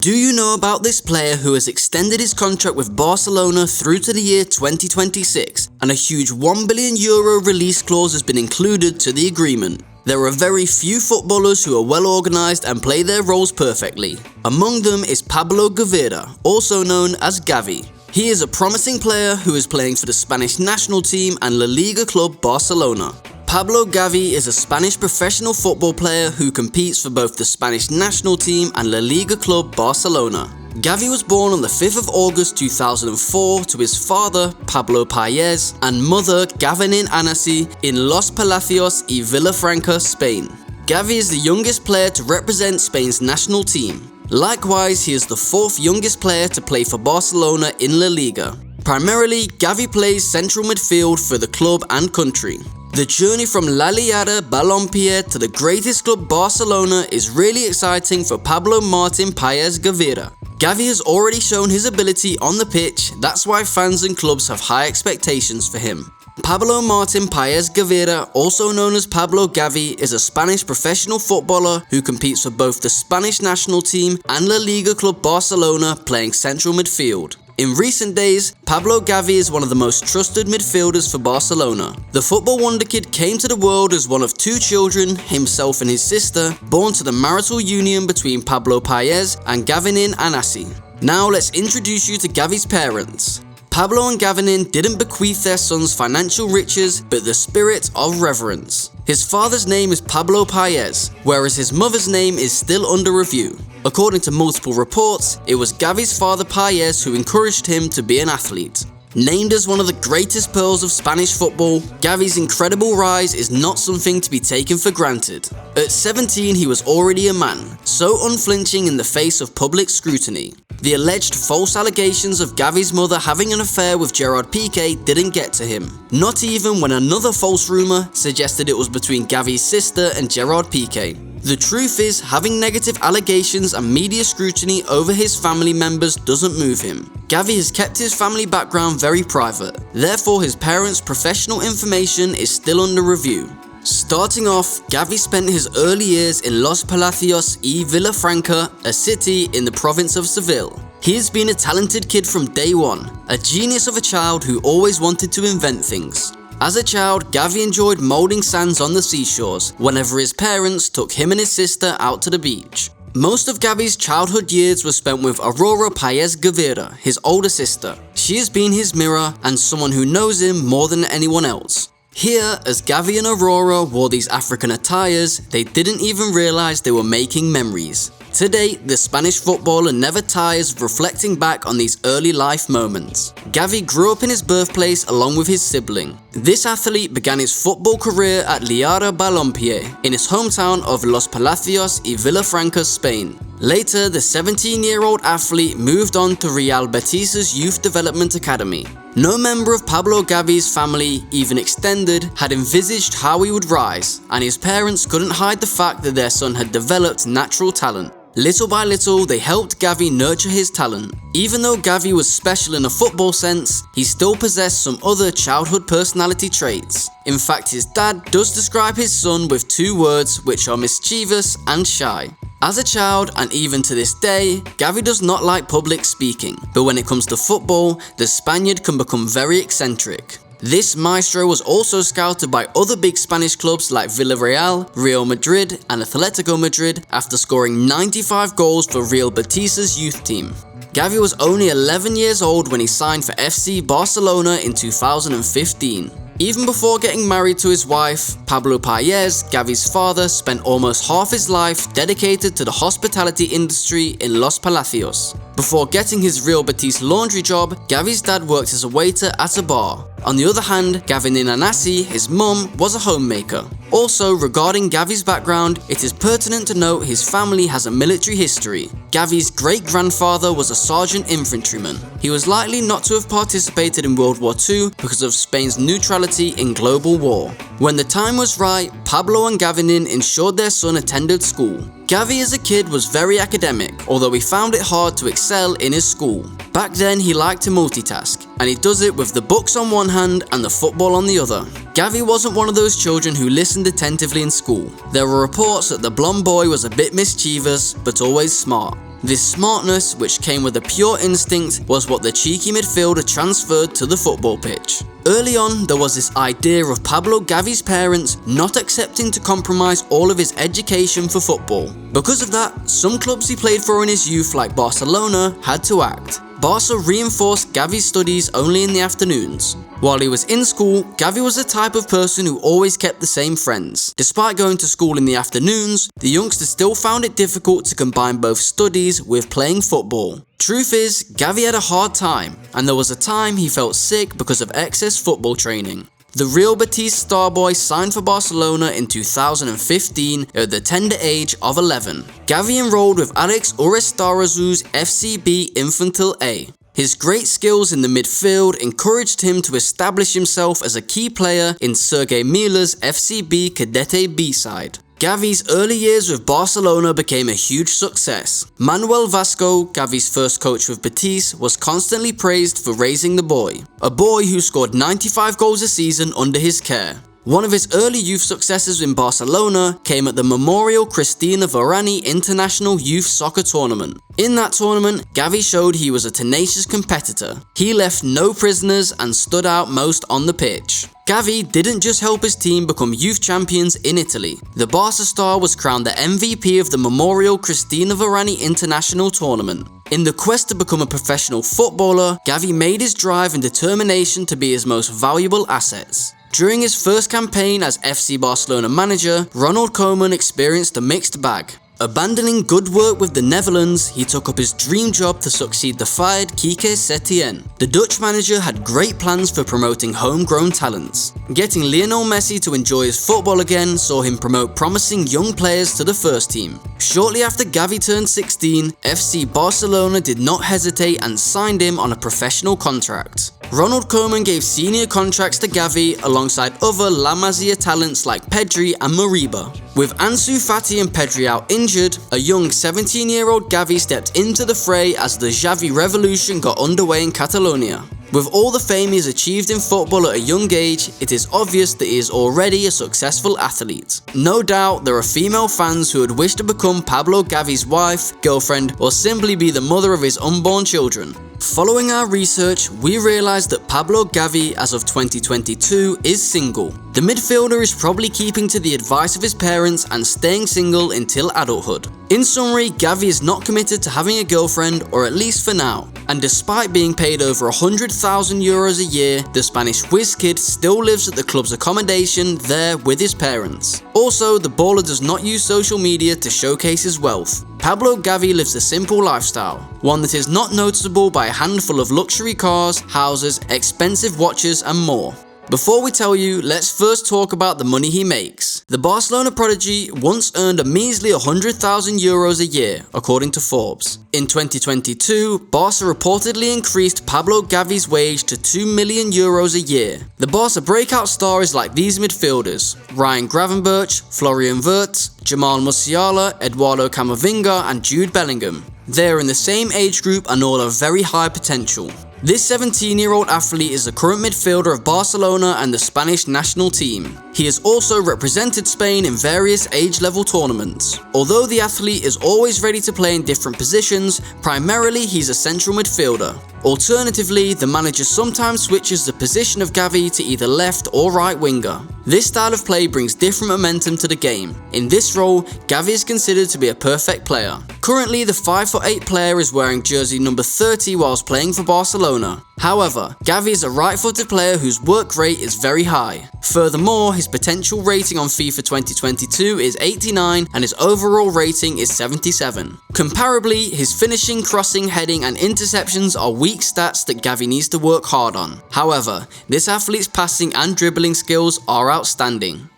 Do you know about this player who has extended his contract with Barcelona through to the year 2026, and a huge €1 billion release clause has been included to the agreement? There are very few footballers who are well organised and play their roles perfectly. Among them is Pablo Gavi, also known as Gavi. He is a promising player who is playing for the Spanish national team and La Liga club Barcelona. Pablo Gavi is a Spanish professional football player who competes for both the Spanish national team and La Liga club Barcelona. Gavi was born on the 5th of August 2004 to his father, Pablo Paez, and mother, Gavinin Anasi, in Los Palacios y Vilafranca, Spain. Gavi is the youngest player to represent Spain's national team. Likewise, he is the fourth youngest player to play for Barcelona in La Liga. Primarily, Gavi plays central midfield for the club and country. The journey from La Liga Balompié to the greatest club Barcelona is really exciting for Pablo Martin Paez Gavi. Gavi has already shown his ability on the pitch, that's why fans and clubs have high expectations for him. Pablo Martin Paez Gavi, also known as Pablo Gavi, is a Spanish professional footballer who competes for both the Spanish national team and La Liga club Barcelona, playing central midfield. In recent days, Pablo Gavi is one of the most trusted midfielders for Barcelona. The football wonder kid came to the world as one of two children, himself and his sister, born to the marital union between Pablo Paez and Gavinin Anasi. Now let's introduce you to Gavi's parents. Pablo and Gavinin didn't bequeath their sons financial riches, but the spirit of reverence. His father's name is Pablo Paez, whereas his mother's name is still under review. According to multiple reports, it was Gavi's father Paez who encouraged him to be an athlete. Named as one of the greatest pearls of Spanish football, Gavi's incredible rise is not something to be taken for granted. At 17, he was already a man, so unflinching in the face of public scrutiny. The alleged false allegations of Gavi's mother having an affair with Gerard Piqué didn't get to him, not even when another false rumour suggested it was between Gavi's sister and Gerard Piqué. The truth is, having negative allegations and media scrutiny over his family members doesn't move him. Gavi has kept his family background very private, therefore his parents' professional information is still under review. Starting off, Gavi spent his early years in Los Palacios y Vilafranca, a city in the province of Seville. He has been a talented kid from day one, a genius of a child who always wanted to invent things. As a child, Gavi enjoyed moulding sands on the seashores whenever his parents took him and his sister out to the beach. Most of Gavi's childhood years were spent with Aurora Paez Gavi, his older sister. She has been his mirror and someone who knows him more than anyone else. Here, as Gavi and Aurora wore these African attires, they didn't even realize they were making memories. To date, the Spanish footballer never tires of reflecting back on these early life moments. Gavi grew up in his birthplace along with his sibling. This athlete began his football career at Liara Balompié in his hometown of Los Palacios y Vilafranca, Spain. Later, the 17-year-old athlete moved on to Real Betis's Youth Development Academy. No member of Pablo Gavi's family, even extended, had envisaged how he would rise, and his parents couldn't hide the fact that their son had developed natural talent. Little by little, they helped Gavi nurture his talent. Even though Gavi was special in a football sense, he still possessed some other childhood personality traits. In fact, his dad does describe his son with two words, which are mischievous and shy. As a child, and even to this day, Gavi does not like public speaking, but when it comes to football, the Spaniard can become very eccentric. This maestro was also scouted by other big Spanish clubs like Villarreal, Real Madrid and Atletico Madrid after scoring 95 goals for Real Betis's youth team. Gavi was only 11 years old when he signed for FC Barcelona in 2015. Even before getting married to his wife, Pablo Paez, Gavi's father, spent almost half his life dedicated to the hospitality industry in Los Palacios. Before getting his Real Betis laundry job, Gavi's dad worked as a waiter at a bar. On the other hand, Gavinin Anasi, his mum, was a homemaker. Also, regarding Gavi's background, it is pertinent to note his family has a military history. Gavi's great-grandfather was a sergeant infantryman. He was likely not to have participated in World War II because of Spain's neutrality in global war. When the time was right, Pablo and Gavinin ensured their son attended school. Gavi as a kid was very academic, although he found it hard to excel in his school. Back then he liked to multitask, and he does it with the books on one hand and the football on the other. Gavi wasn't one of those children who listened attentively in school. There were reports that the blonde boy was a bit mischievous, but always smart. This smartness, which came with a pure instinct, was what the cheeky midfielder transferred to the football pitch. Early on, there was this idea of Pablo Gavi's parents not accepting to compromise all of his education for football. Because of that, some clubs he played for in his youth, like Barcelona, had to act. Barca reinforced Gavi's studies only in the afternoons. While he was in school, Gavi was the type of person who always kept the same friends. Despite going to school in the afternoons, the youngster still found it difficult to combine both studies with playing football. Truth is, Gavi had a hard time, and there was a time he felt sick because of excess football training. The Real Betis star boy signed for Barcelona in 2015 at the tender age of 11. Gavi enrolled with Alex Urestarazu's FCB Infantil A. His great skills in the midfield encouraged him to establish himself as a key player in Sergei Mila's FCB Cadete B side. Gavi's early years with Barcelona became a huge success. Manuel Vasco, Gavi's first coach with Betis, was constantly praised for raising the boy, a boy who scored 95 goals a season under his care. One of his early youth successes in Barcelona came at the Memorial Cristina Varane International Youth Soccer Tournament. In that tournament, Gavi showed he was a tenacious competitor. He left no prisoners and stood out most on the pitch. Gavi didn't just help his team become youth champions in Italy. The Barca star was crowned the MVP of the Memorial Cristina Varane International Tournament. In the quest to become a professional footballer, Gavi made his drive and determination to be his most valuable assets. During his first campaign as FC Barcelona manager, Ronald Koeman experienced a mixed bag. Abandoning good work with the Netherlands, he took up his dream job to succeed the fired Quique Setien. The Dutch manager had great plans for promoting homegrown talents. Getting Lionel Messi to enjoy his football again saw him promote promising young players to the first team. Shortly after Gavi turned 16, FC Barcelona did not hesitate and signed him on a professional contract. Ronald Koeman gave senior contracts to Gavi alongside other La Masia talents like Pedri and Moriba. With Ansu Fati and Pedri out injured, a young 17-year-old Gavi stepped into the fray as the Xavi revolution got underway in Catalonia. With all the fame he has achieved in football at a young age, it is obvious that he is already a successful athlete. No doubt there are female fans who would wish to become Pablo Gavi's wife, girlfriend, or simply be the mother of his unborn children. Following our research, we realized that Pablo Gavi, as of 2022, is single. The midfielder is probably keeping to the advice of his parents and staying single until adulthood. In summary, Gavi is not committed to having a girlfriend, or at least for now. And despite being paid over 100,000 euros a year, the Spanish whiz kid still lives at the club's accommodation there with his parents. Also, the baller does not use social media to showcase his wealth. Pablo Gavi lives a simple lifestyle, one that is not noticeable by a handful of luxury cars, houses, expensive watches, and more. Before we tell you, let's first talk about the money he makes. The Barcelona prodigy once earned a measly 100,000 euros a year, according to Forbes. In 2022, Barca reportedly increased Pablo Gavi's wage to 2 million euros a year. The Barca breakout star is like these midfielders: Ryan Gravenberch, Florian Wirtz, Jamal Musiala, Eduardo Camavinga, and Jude Bellingham. They are in the same age group and all have very high potential. This 17-year-old athlete is the current midfielder of Barcelona and the Spanish national team. He has also represented Spain in various age-level tournaments. Although the athlete is always ready to play in different positions, primarily he's a central midfielder. Alternatively, the manager sometimes switches the position of Gavi to either left or right winger. This style of play brings different momentum to the game. In this role, Gavi is considered to be a perfect player. Currently, the 5'8" player is wearing jersey number 30 whilst playing for Barcelona. However, Gavi is a right-footed player whose work rate is very high. Furthermore, his potential rating on FIFA 2022 is 89 and his overall rating is 77. Comparably, his finishing, crossing, heading and interceptions are weak stats that Gavi needs to work hard on. However, this athlete's passing and dribbling skills are outstanding.